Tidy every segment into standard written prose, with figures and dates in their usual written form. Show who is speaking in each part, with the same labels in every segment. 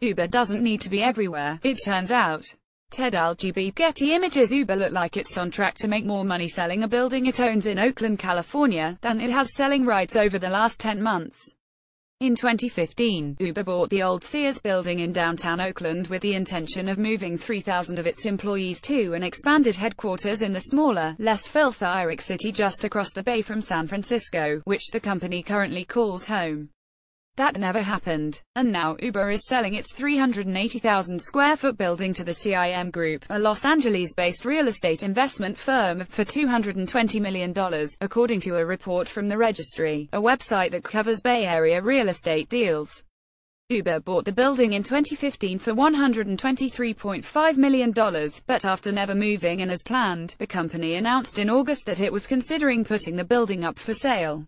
Speaker 1: Uber doesn't need to be everywhere, it turns out. Ted Algb, Getty Images. Uber look like it's on track to make more money selling a building it owns in Oakland, California, than it has selling rights over the last 10 months. In 2015, Uber bought the old Sears building in downtown Oakland with the intention of moving 3,000 of its employees to an expanded headquarters in the smaller, less filthy city just across the bay from San Francisco, which the company currently calls home. That never happened. And now, Uber is selling its 380,000 square foot building to the CIM Group, a Los Angeles-based real estate investment firm, for $220 million, according to a report from The Registry, a website that covers Bay Area real estate deals. Uber bought the building in 2015 for $123.5 million, but after never moving in as planned, the company announced in August that it was considering putting the building up for sale.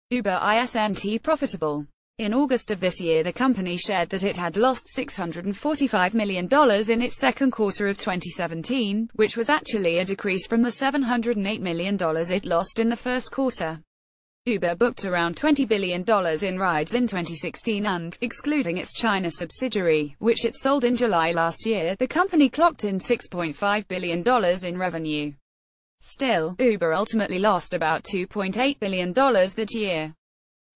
Speaker 1: Uber isn't profitable. In August of this year, the company shared that it had lost $645 million in its second quarter of 2017, which was actually a decrease from the $708 million it lost in the first quarter. Uber booked around $20 billion in rides in 2016 and, excluding its China subsidiary, which it sold in July last year, the company clocked in $6.5 billion in revenue. Still, Uber ultimately lost about $2.8 billion that year.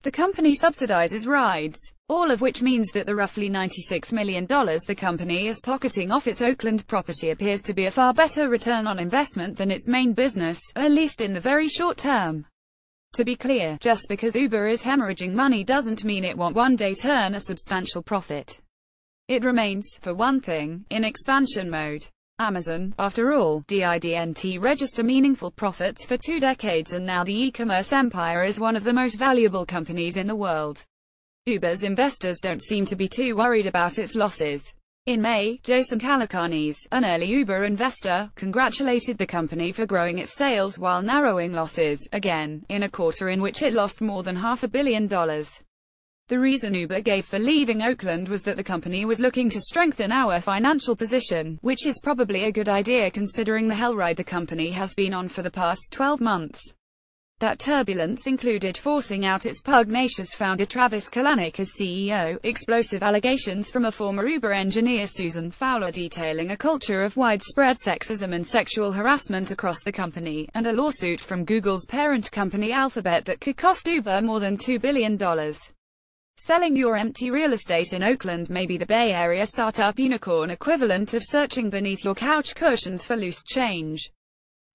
Speaker 1: The company subsidizes rides, all of which means that the roughly $96 million the company is pocketing off its Oakland property appears to be a far better return on investment than its main business, at least in the very short term. To be clear, just because Uber is hemorrhaging money doesn't mean it won't one day turn a substantial profit. It remains, for one thing, in expansion mode. Amazon, after all, didn't register meaningful profits for 2 decades, and now the e-commerce empire is one of the most valuable companies in the world. Uber's investors don't seem to be too worried about its losses. In May, Jason Calacanis, an early Uber investor, congratulated the company for growing its sales while narrowing losses, again, in a quarter in which it lost more than $500 million. The reason Uber gave for leaving Oakland was that the company was looking to strengthen our financial position, which is probably a good idea considering the hell ride the company has been on for the past 12 months. That turbulence included forcing out its pugnacious founder Travis Kalanick as CEO, explosive allegations from a former Uber engineer Susan Fowler detailing a culture of widespread sexism and sexual harassment across the company, and a lawsuit from Google's parent company Alphabet that could cost Uber more than $2 billion. Selling your empty real estate in Oakland may be the Bay Area startup unicorn equivalent of searching beneath your couch cushions for loose change.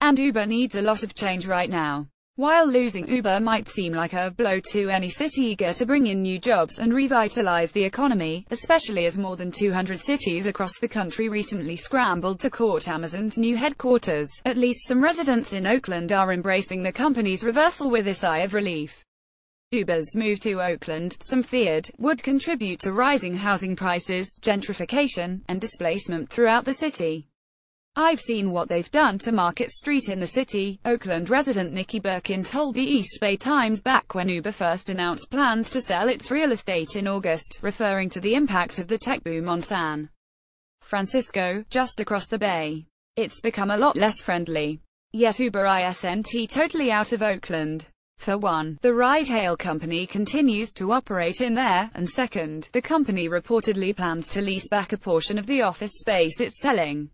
Speaker 1: And Uber needs a lot of change right now. While losing Uber might seem like a blow to any city eager to bring in new jobs and revitalize the economy, especially as more than 200 cities across the country recently scrambled to court Amazon's new headquarters, at least some residents in Oakland are embracing the company's reversal with a sigh of relief. Uber's move to Oakland, some feared, would contribute to rising housing prices, gentrification, and displacement throughout the city. "I've seen what they've done to Market Street in the city," Oakland resident Nikki Birkin told the East Bay Times back when Uber first announced plans to sell its real estate in August, referring to the impact of the tech boom on San Francisco, just across the bay. "It's become a lot less friendly. Yet Uber isn't totally out of Oakland. For one, the ride-hail company continues to operate in there, and second, the company reportedly plans to lease back a portion of the office space it's selling.